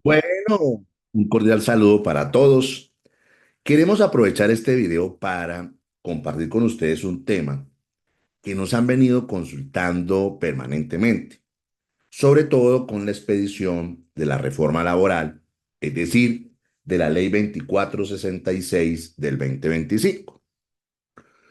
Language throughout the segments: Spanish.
Bueno, un cordial saludo para todos. Queremos aprovechar este video para compartir con ustedes un tema que nos han venido consultando permanentemente, sobre todo con la expedición de la reforma laboral, es decir, de la Ley 2466 del 2025.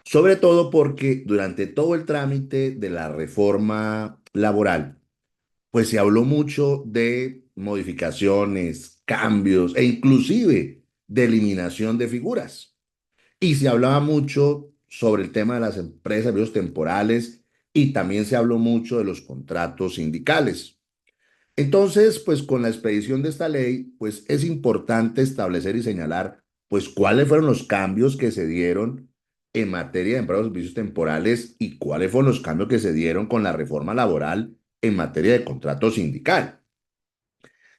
Sobre todo porque durante todo el trámite de la reforma laboral, pues se habló mucho de modificaciones, cambios e inclusive de eliminación de figuras. Y se hablaba mucho sobre el tema de las empresas, periodos temporales, y también se habló mucho de los contratos sindicales. Entonces, pues con la expedición de esta ley, pues es importante establecer y señalar, pues cuáles fueron los cambios que se dieron en materia de empleos y servicios temporales y cuáles fueron los cambios que se dieron con la reforma laboral en materia de contrato sindical.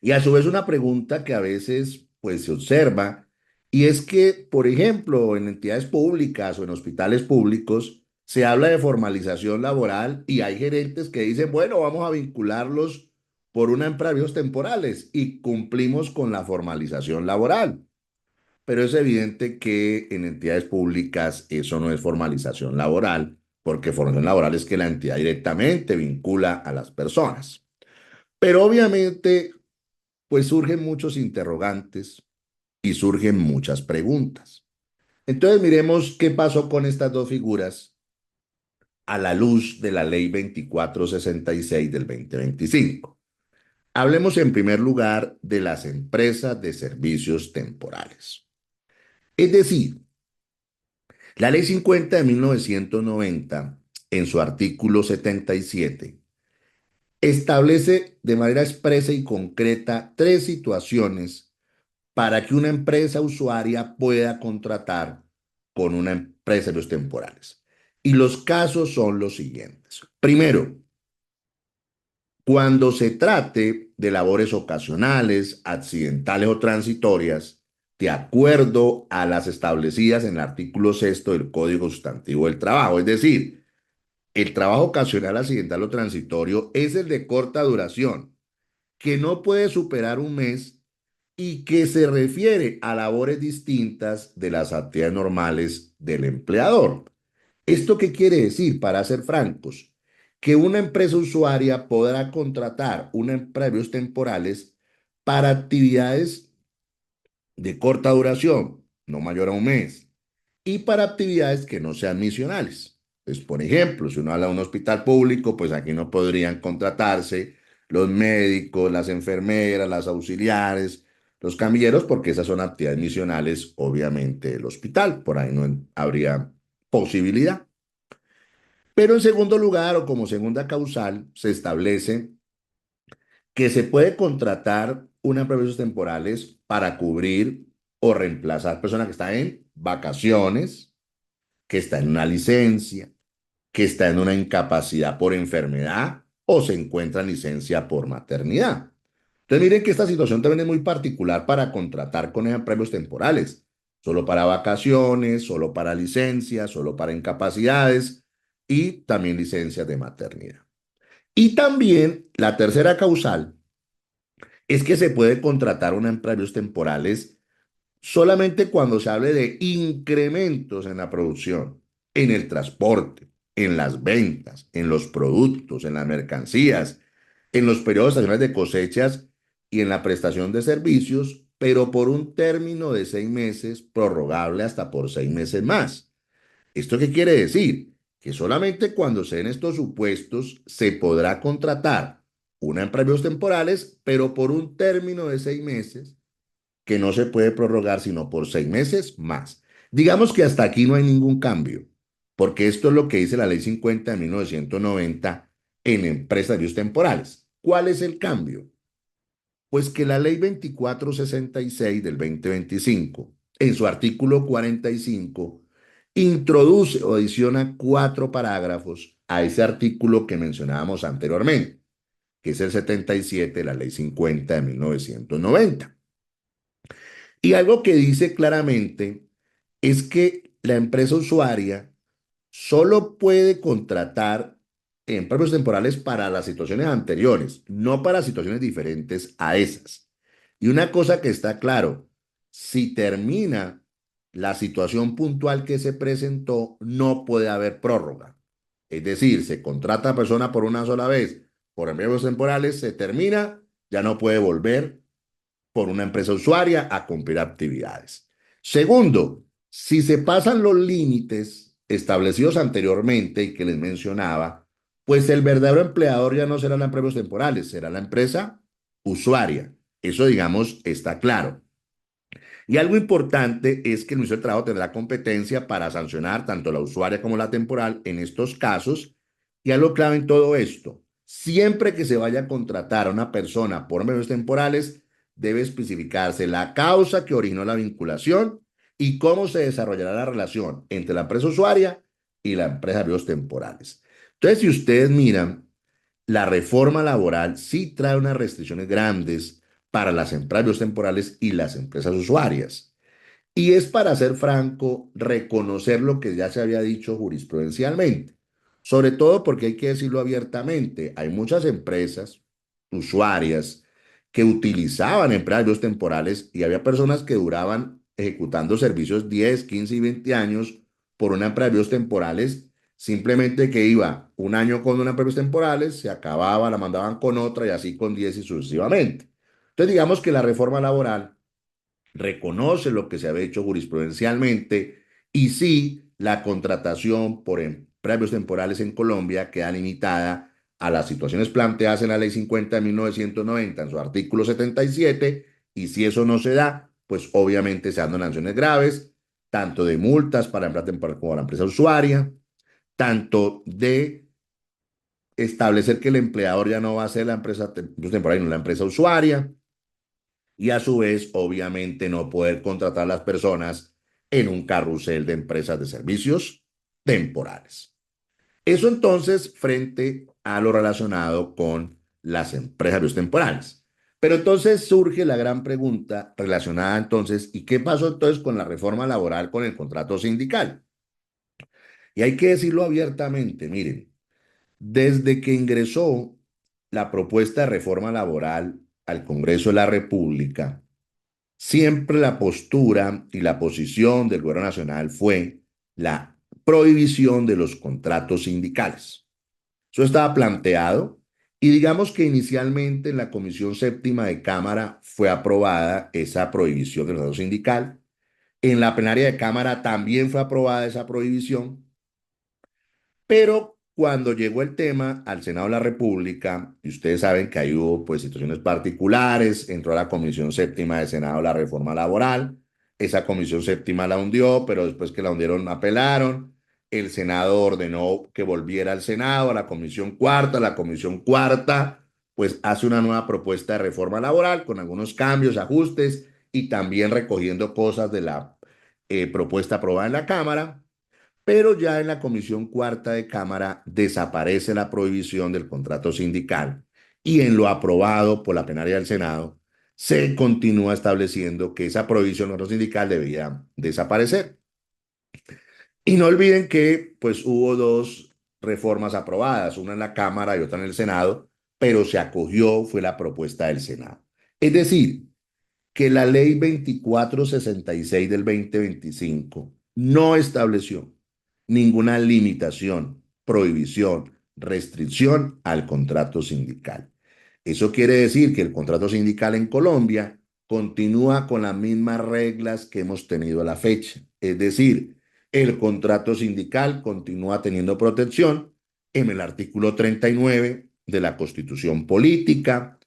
Y a su vez una pregunta que a veces pues se observa y es que, por ejemplo, en entidades públicas o en hospitales públicos se habla de formalización laboral y hay gerentes que dicen, bueno, vamos a vincularlos por una empresa de periodos temporales y cumplimos con la formalización laboral. Pero es evidente que en entidades públicas eso no es formalización laboral, porque formación laboral es que la entidad directamente vincula a las personas. Pero obviamente pues surgen muchos interrogantes y surgen muchas preguntas. Entonces miremos qué pasó con estas dos figuras a la luz de la ley 2466 del 2025. Hablemos en primer lugar de las empresas de servicios temporales. Es decir, la ley 50 de 1990, en su artículo 77, establece de manera expresa y concreta tres situaciones para que una empresa usuaria pueda contratar con una empresa de servicios temporales. Y los casos son los siguientes. Primero, cuando se trate de labores ocasionales, accidentales o transitorias, de acuerdo a las establecidas en el artículo sexto del Código Sustantivo del Trabajo. Es decir, el trabajo ocasional, accidental o transitorio es el de corta duración, que no puede superar un mes y que se refiere a labores distintas de las actividades normales del empleador. ¿Esto qué quiere decir? Para ser francos, que una empresa usuaria podrá contratar una empresa de servicios temporales para actividades de corta duración, no mayor a un mes, y para actividades que no sean misionales. Pues, por ejemplo, si uno habla de un hospital público, pues aquí no podrían contratarse los médicos, las enfermeras, las auxiliares, los camilleros, porque esas son actividades misionales, obviamente, del hospital. Por ahí no habría posibilidad. Pero en segundo lugar, o como segunda causal, se establece que se puede contratar una empresa de servicios temporales para cubrir o reemplazar personas que están en vacaciones, que está en una licencia, que está en una incapacidad por enfermedad o se encuentra en licencia por maternidad. Entonces miren que esta situación también es muy particular para contratar con empleos temporales, solo para vacaciones, solo para licencias, solo para incapacidades y también licencias de maternidad. Y también la tercera causal es que se puede contratar una empleos temporales solamente cuando se hable de incrementos en la producción, en el transporte, en las ventas, en los productos, en las mercancías, en los periodos estacionales de cosechas y en la prestación de servicios, pero por un término de 6 meses, prorrogable hasta por 6 meses más. ¿Esto qué quiere decir? Que solamente cuando se den estos supuestos se podrá contratar una empresa de temporales, pero por un término de 6 meses que no se puede prorrogar sino por 6 meses más. Digamos que hasta aquí no hay ningún cambio, porque esto es lo que dice la Ley 50 de 1990 en empresas de usos temporales. ¿Cuál es el cambio? Pues que la Ley 2466 del 2025, en su artículo 45, introduce o adiciona cuatro parágrafos a ese artículo que mencionábamos anteriormente, que es el 77 de la Ley 50 de 1990. Y algo que dice claramente es que la empresa usuaria solo puede contratar empleos temporales para las situaciones anteriores, no para situaciones diferentes a esas. Y una cosa que está claro, si termina la situación puntual que se presentó, no puede haber prórroga. Es decir, se contrata a persona por una sola vez, por empleos temporales, se termina, ya no puede volver por una empresa usuaria a cumplir actividades. Segundo, si se pasan los límites establecidos anteriormente y que les mencionaba, pues el verdadero empleador ya no será la empresa temporales, será la empresa usuaria. Eso, digamos, está claro. Y algo importante es que el Ministerio de Trabajo tendrá competencia para sancionar tanto la usuaria como la temporal en estos casos. Y algo clave en todo esto, siempre que se vaya a contratar a una persona por medios temporales, debe especificarse la causa que originó la vinculación y cómo se desarrollará la relación entre la empresa usuaria y la empresa de medios temporales. Entonces, si ustedes miran, la reforma laboral sí trae unas restricciones grandes para las empresas temporales y las empresas usuarias. Y es, para ser franco, reconocer lo que ya se había dicho jurisprudencialmente. Sobre todo porque hay que decirlo abiertamente, hay muchas empresas usuarias que utilizaban empleados temporales y había personas que duraban ejecutando servicios 10, 15 y 20 años por una empresa de temporales, simplemente que iba un año con una empresa temporales, se acababa, la mandaban con otra y así con 10 y sucesivamente. Entonces digamos que la reforma laboral reconoce lo que se había hecho jurisprudencialmente y sí, la contratación por empleos temporales en Colombia queda limitada a las situaciones planteadas en la Ley 50 de 1990 en su artículo 77, y si eso no se da, pues obviamente se dan sanciones graves, tanto de multas para la empresa temporal como la empresa usuaria, tanto de establecer que el empleador ya no va a ser la empresa temporal, sino la empresa usuaria, y a su vez, obviamente, no poder contratar a las personas en un carrusel de empresas de servicios temporales. Eso entonces frente a lo relacionado con las empresas temporales. Pero entonces surge la gran pregunta relacionada entonces, ¿y qué pasó entonces con la reforma laboral con el contrato sindical? Y hay que decirlo abiertamente, miren, desde que ingresó la propuesta de reforma laboral al Congreso de la República, siempre la postura y la posición del gobierno nacional fue la prohibición de los contratos sindicales. Eso estaba planteado y digamos que inicialmente en la Comisión Séptima de Cámara fue aprobada esa prohibición del contrato sindical. En la plenaria de Cámara también fue aprobada esa prohibición, pero cuando llegó el tema al Senado de la República, y ustedes saben que ahí hubo pues situaciones particulares, entró a la Comisión Séptima del Senado la reforma laboral, esa Comisión Séptima la hundió, pero después que la hundieron apelaron, el Senado ordenó que volviera al Senado, a la Comisión Cuarta pues hace una nueva propuesta de reforma laboral con algunos cambios, ajustes y también recogiendo cosas de la propuesta aprobada en la Cámara. Pero ya en la Comisión Cuarta de Cámara desaparece la prohibición del contrato sindical y en lo aprobado por la plenaria del Senado se continúa estableciendo que esa prohibición del contrato sindical debía desaparecer. Y no olviden que pues hubo dos reformas aprobadas, una en la Cámara y otra en el Senado, pero se acogió, fue la propuesta del Senado. Es decir, que la ley 2466 del 2025 no estableció ninguna limitación, prohibición, restricción al contrato sindical. Eso quiere decir que el contrato sindical en Colombia continúa con las mismas reglas que hemos tenido a la fecha. Es decir, el contrato sindical continúa teniendo protección en el artículo 39 de la Constitución Política,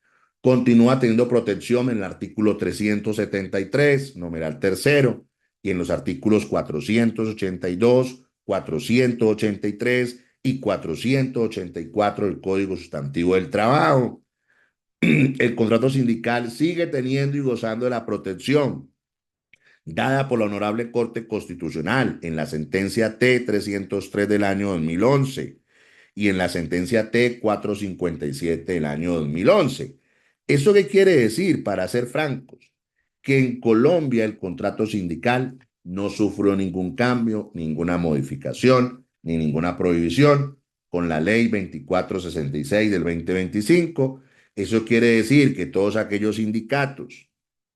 continúa teniendo protección en el artículo 373, numeral tercero, y en los artículos 482, 483 y 484 del Código Sustantivo del Trabajo. El contrato sindical sigue teniendo y gozando de la protección dada por la Honorable Corte Constitucional en la sentencia T-303 del año 2011 y en la sentencia T-457 del año 2011. ¿Eso qué quiere decir? Para ser francos, que en Colombia el contrato sindical no sufrió ningún cambio, ninguna modificación, ni ninguna prohibición con la ley 2466 del 2025. Eso quiere decir que todos aquellos sindicatos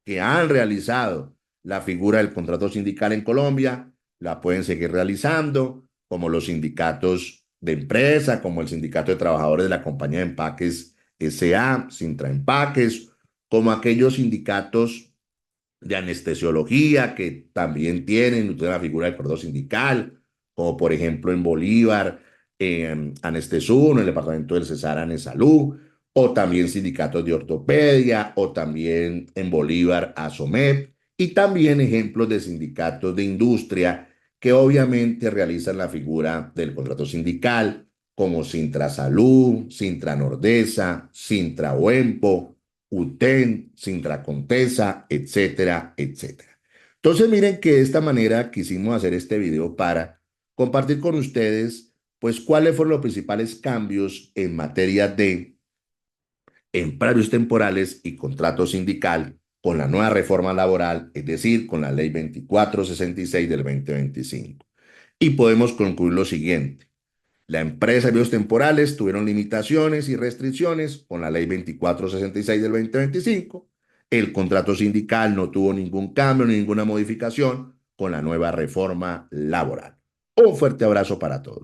que han realizado la figura del contrato sindical en Colombia, la pueden seguir realizando, como los sindicatos de empresa, como el Sindicato de Trabajadores de la Compañía de Empaques S.A., Sintra Empaques, como aquellos sindicatos de anestesiología que también tienen la figura del cordón sindical, como por ejemplo en Bolívar, en Anestesuno, en el departamento del Cesar Anesalud, o también sindicatos de ortopedia, o también en Bolívar, ASOMEP, y también ejemplos de sindicatos de industria que obviamente realizan la figura del contrato sindical, como Sintra Salud, Sintra Nordesa, Sintra Huempo, UTEN, Sintra Contesa, etcétera, etcétera. Entonces miren que de esta manera quisimos hacer este video para compartir con ustedes pues cuáles fueron los principales cambios en materia de empresarios temporales y contrato sindical con la nueva reforma laboral, es decir, con la ley 2466 del 2025. Y podemos concluir lo siguiente. La empresa de medios temporales tuvieron limitaciones y restricciones con la ley 2466 del 2025. El contrato sindical no tuvo ningún cambio ni ninguna modificación con la nueva reforma laboral. Un fuerte abrazo para todos.